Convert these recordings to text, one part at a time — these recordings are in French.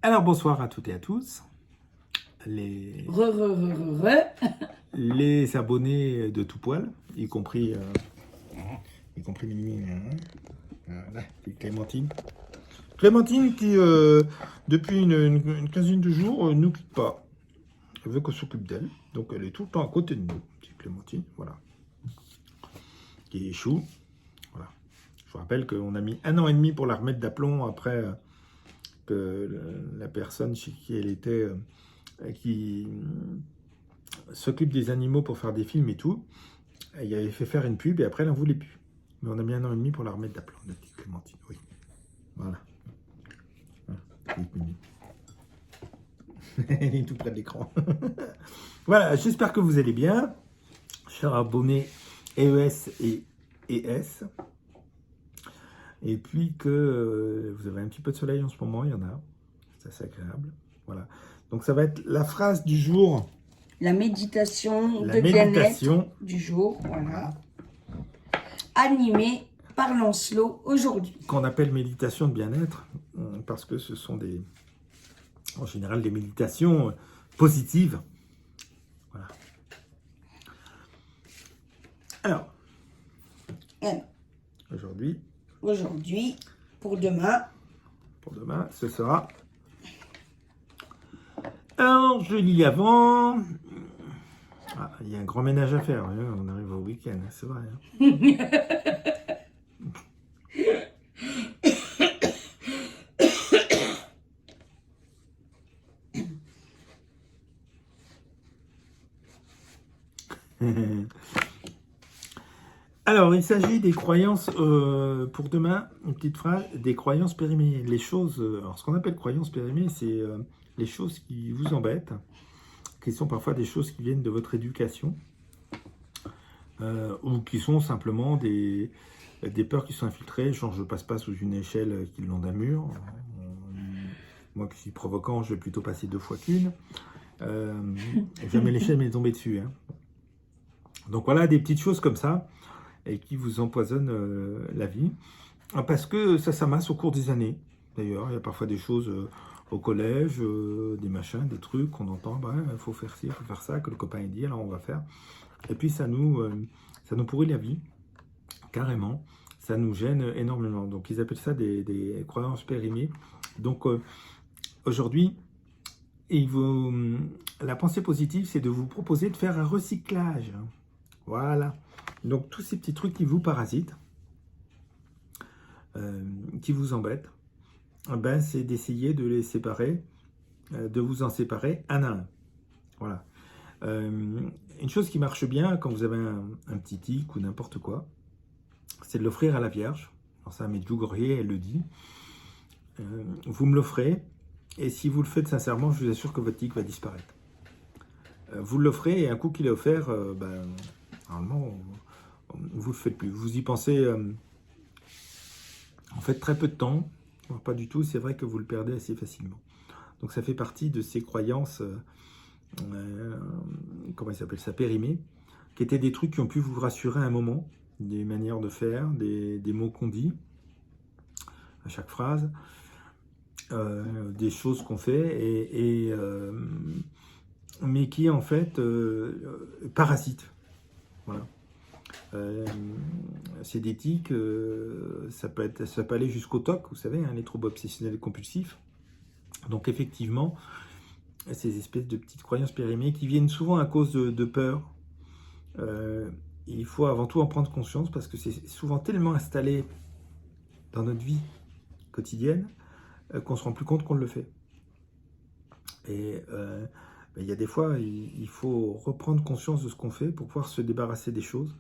Alors bonsoir à toutes et à tous, les, les abonnés de tout poil, y compris Mimi, voilà, et Clémentine. Clémentine qui, depuis une quinzaine de jours, nous quitte pas. Elle veut qu'on s'occupe d'elle, donc elle est tout le temps à côté de nous, petite Clémentine, voilà, qui est chou. Voilà. Je vous rappelle qu'on a mis 1 an et demi pour la remettre d'aplomb après que la personne chez qui elle était, qui s'occupe des animaux pour faire des films et tout, il avait fait faire une pub et après elle n'en voulait plus. Mais on a mis 1 an et demi pour la remettre d'aplomb, la petite Clémentine, oui. Voilà. Elle est tout près de l'écran. Voilà, j'espère que vous allez bien, chers abonnés EES et ES. Et puis que vous avez un petit peu de soleil en ce moment, il y en a. C'est assez agréable. Voilà. Donc ça va être la phrase du jour. La méditation de bien-être du jour, voilà. Animée par Lancelot aujourd'hui. Qu'on appelle méditation de bien-être, parce que ce sont en général des méditations positives. Voilà. Alors, aujourd'hui, pour demain, ce sera... Alors, je lis avant... Ah, il y a un grand ménage à faire, hein, on arrive au week-end, c'est vrai. Hein. Alors, il s'agit des croyances, pour demain, une petite phrase, des croyances périmées. Les choses, alors ce qu'on appelle croyances périmées, c'est les choses qui vous embêtent, qui sont parfois des choses qui viennent de votre éducation, ou qui sont simplement des peurs qui sont infiltrées, genre je passe pas sous une échelle qui est le long d'un mur. Moi qui suis provoquant, je vais plutôt passer 2 fois qu'une. Jamais l'échelle m'est tombée dessus. Hein. Donc voilà, des petites choses comme ça, et qui vous empoisonnent la vie. Parce que ça s'amasse au cours des années. D'ailleurs, il y a parfois des choses au collège, des machins, des trucs qu'on entend, il faut faire ci, il faut faire ça, que le copain dit, alors on va faire. Et puis ça nous pourrit la vie, carrément. Ça nous gêne énormément. Donc ils appellent ça des croyances périmées. Donc aujourd'hui, la pensée positive, c'est de vous proposer de faire un recyclage. Voilà. Donc tous ces petits trucs qui vous parasitent, qui vous embêtent, c'est d'essayer de les séparer, de vous en séparer un à un. Voilà. Une chose qui marche bien quand vous avez un petit tic ou n'importe quoi, c'est de l'offrir à la Vierge. Alors ça, Medjugorje, elle le dit. Vous me l'offrez, et si vous le faites sincèrement, je vous assure que votre tic va disparaître. Vous l'offrez, et un coup qu'il est offert, normalement, vous ne le faites plus. Vous y pensez en fait très peu de temps, voire pas du tout. C'est vrai que vous le perdez assez facilement. Donc ça fait partie de ces croyances, comment il s'appelle ça, périmées, qui étaient des trucs qui ont pu vous rassurer à un moment, des manières de faire, des mots qu'on dit à chaque phrase, des choses qu'on fait, mais qui en fait parasitent. Voilà. C'est des tics, ça peut aller jusqu'au TOC, vous savez, les troubles obsessionnels et compulsifs. Donc effectivement, ces espèces de petites croyances périmées qui viennent souvent à cause de peur. Il faut avant tout en prendre conscience parce que c'est souvent tellement installé dans notre vie quotidienne qu'on ne se rend plus compte qu'on le fait. Et il y a des fois, il faut reprendre conscience de ce qu'on fait pour pouvoir se débarrasser des choses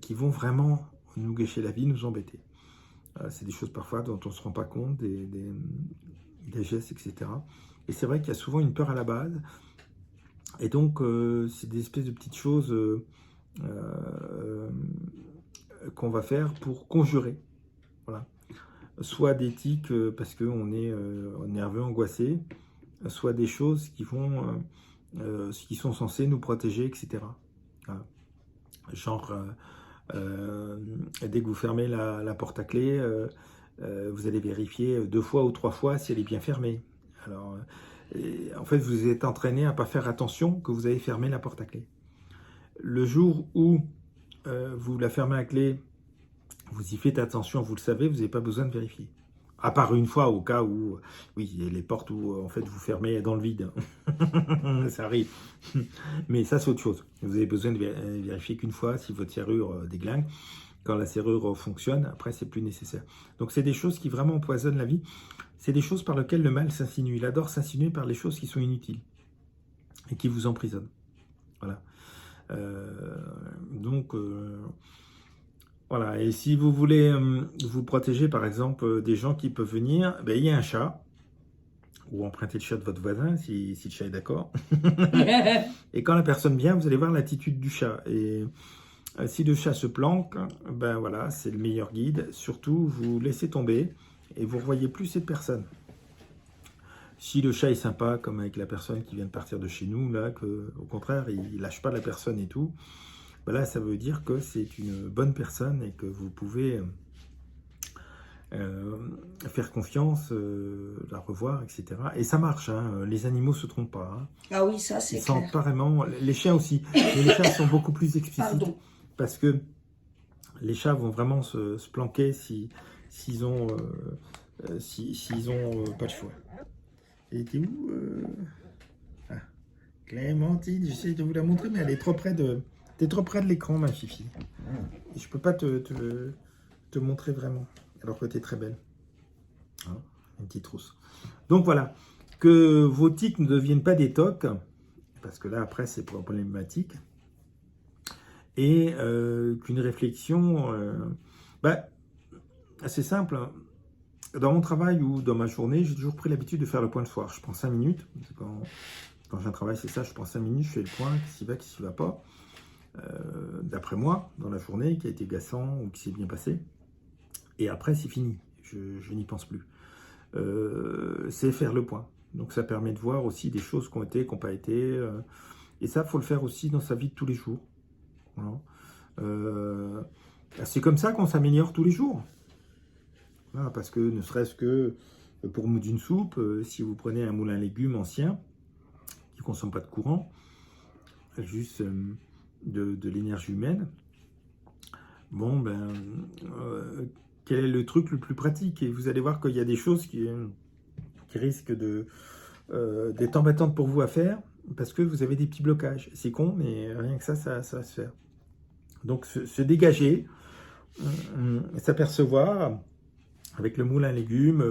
qui vont vraiment nous gâcher la vie, nous embêter. C'est des choses parfois dont on ne se rend pas compte, des gestes, etc. Et c'est vrai qu'il y a souvent une peur à la base. Et donc, c'est des espèces de petites choses qu'on va faire pour conjurer. Voilà. Soit des tics parce qu'on est nerveux, angoissé, soit des choses qui sont censées nous protéger, etc. Voilà. Genre, dès que vous fermez la porte à clé, vous allez vérifier 2 fois ou 3 fois si elle est bien fermée. Alors, en fait, vous êtes entraîné à ne pas faire attention que vous avez fermé la porte à clé. Le jour où vous la fermez à clé, vous y faites attention, vous le savez, vous n'avez pas besoin de vérifier. À part une fois, au cas où, oui, il y a les portes où, en fait, vous fermez dans le vide. Ça arrive. Mais ça, c'est autre chose. Vous avez besoin de vérifier qu'une fois si votre serrure déglingue. Quand la serrure fonctionne, après, c'est plus nécessaire. Donc, c'est des choses qui vraiment empoisonnent la vie. C'est des choses par lesquelles le mal s'insinue. Il adore s'insinuer par les choses qui sont inutiles et qui vous emprisonnent. Voilà. Voilà, et si vous voulez vous protéger, par exemple, des gens qui peuvent venir, ben, il y a un chat, ou empruntez le chat de votre voisin, si le chat est d'accord. Et quand la personne vient, vous allez voir l'attitude du chat. Et si le chat se planque, ben voilà, c'est le meilleur guide. Surtout, vous laissez tomber et vous ne revoyez plus cette personne. Si le chat est sympa, comme avec la personne qui vient de partir de chez nous, là, au contraire, il ne lâche pas la personne et tout, ben là, ça veut dire que c'est une bonne personne et que vous pouvez faire confiance, la revoir, etc. Et ça marche, hein, les animaux ne se trompent pas. Hein. Ah oui, ça c'est clair. Ils sont apparemment, les chiens aussi, mais les chats sont beaucoup plus explicites. Pardon. Parce que les chats vont vraiment se planquer s'ils ont pas de choix. Et t'es où ah. Clémentine, j'essaie de vous la montrer, mais elle est trop près de... T'es trop près de l'écran, ma fifi. Et je peux pas te montrer vraiment, alors que t'es très belle. Hein, une petite rousse. Donc voilà, que vos tics ne deviennent pas des tocs, parce que là, après, c'est problématique. Et qu'une réflexion, assez simple. Dans mon travail ou dans ma journée, j'ai toujours pris l'habitude de faire le point le soir. Je prends 5 minutes. Quand j'ai un travail, c'est ça, je prends 5 minutes, je fais le point, qui s'y va, qui s'y va pas. D'après moi, dans la journée, qui a été agaçant ou qui s'est bien passé. Et après, c'est fini. Je n'y pense plus. C'est faire le point. Donc ça permet de voir aussi des choses qui ont été, qui n'ont pas été. Et ça, il faut le faire aussi dans sa vie de tous les jours. Voilà. C'est comme ça qu'on s'améliore tous les jours. Voilà, parce que ne serait-ce que pour moudre une soupe, si vous prenez un moulin à légumes ancien, qui ne consomme pas de courant, juste de l'énergie humaine, bon, ben, quel est le truc le plus pratique? Et vous allez voir qu'il y a des choses qui risquent d'être embêtantes pour vous à faire, parce que vous avez des petits blocages. C'est con, mais rien que ça va se faire. Donc, se dégager, s'apercevoir, avec le moulin à légumes,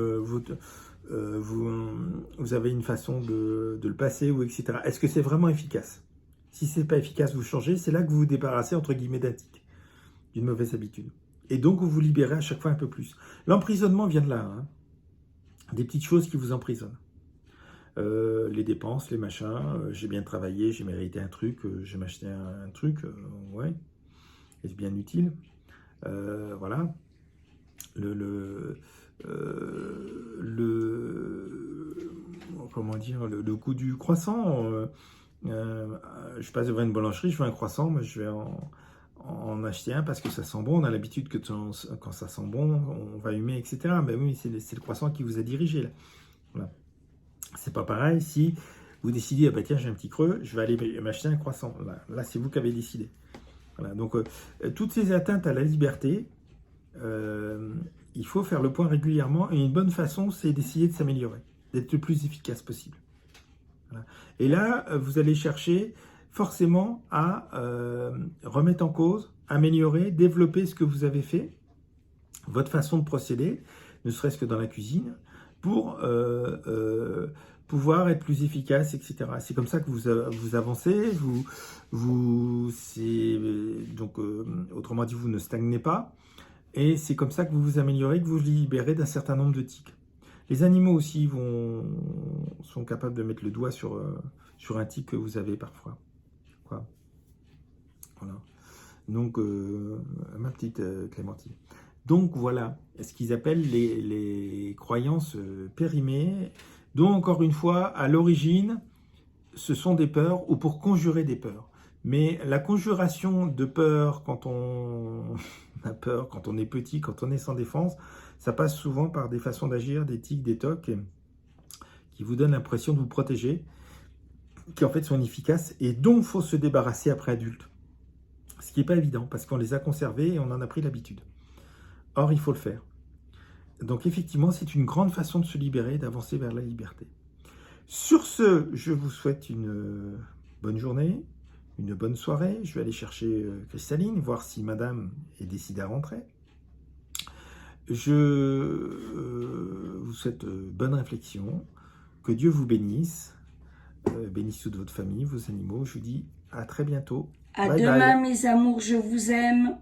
vous avez une façon de le passer, ou etc. Est-ce que c'est vraiment efficace? Si ce n'est pas efficace, vous changez. C'est là que vous vous débarrassez, entre guillemets, d'un tic, d'une mauvaise habitude. Et donc, vous vous libérez à chaque fois un peu plus. L'emprisonnement vient de là. Hein. Des petites choses qui vous emprisonnent. Les dépenses, les machins. J'ai bien travaillé, j'ai mérité un truc, j'ai m'acheté un truc. Ouais. Est-ce bien utile? Voilà. Comment dire, le coût du croissant. Je passe devant une boulangerie, je veux un croissant, mais je vais en acheter un parce que ça sent bon. On a l'habitude que quand ça sent bon, on va humer, etc. Mais oui, c'est le croissant qui vous a dirigé là. Voilà. C'est pas pareil si vous décidez, ah bah tiens, j'ai un petit creux, je vais aller m'acheter un croissant. Là c'est vous qui avez décidé. Voilà. Donc toutes ces atteintes à la liberté, il faut faire le point régulièrement, et une bonne façon, c'est d'essayer de s'améliorer, d'être le plus efficace possible. Voilà. Et là, vous allez chercher forcément à remettre en cause, améliorer, développer ce que vous avez fait, votre façon de procéder, ne serait-ce que dans la cuisine, pour pouvoir être plus efficace, etc. C'est comme ça que vous avancez, donc, autrement dit, vous ne stagnez pas. Et c'est comme ça que vous vous améliorez, que vous vous libérez d'un certain nombre de tics. Les animaux aussi sont capables de mettre le doigt sur un tic que vous avez parfois. Voilà. Donc, ma petite Clémentine. Donc, voilà ce qu'ils appellent les croyances périmées, dont, encore une fois, à l'origine, ce sont des peurs ou pour conjurer des peurs. Mais la conjuration de peur quand on a peur, quand on est petit, quand on est sans défense, ça passe souvent par des façons d'agir, des tics, des tocs, qui vous donnent l'impression de vous protéger, qui en fait sont inefficaces et dont il faut se débarrasser après adulte. Ce qui n'est pas évident, parce qu'on les a conservés et on en a pris l'habitude. Or, il faut le faire. Donc effectivement, c'est une grande façon de se libérer, d'avancer vers la liberté. Sur ce, je vous souhaite une bonne journée, une bonne soirée. Je vais aller chercher Cristalline, voir si madame est décidée à rentrer. Je vous souhaite bonne réflexion, que Dieu vous bénisse, bénisse toute votre famille, vos animaux. Je vous dis à très bientôt. À Bye demain, bye. mes amours, je vous aime.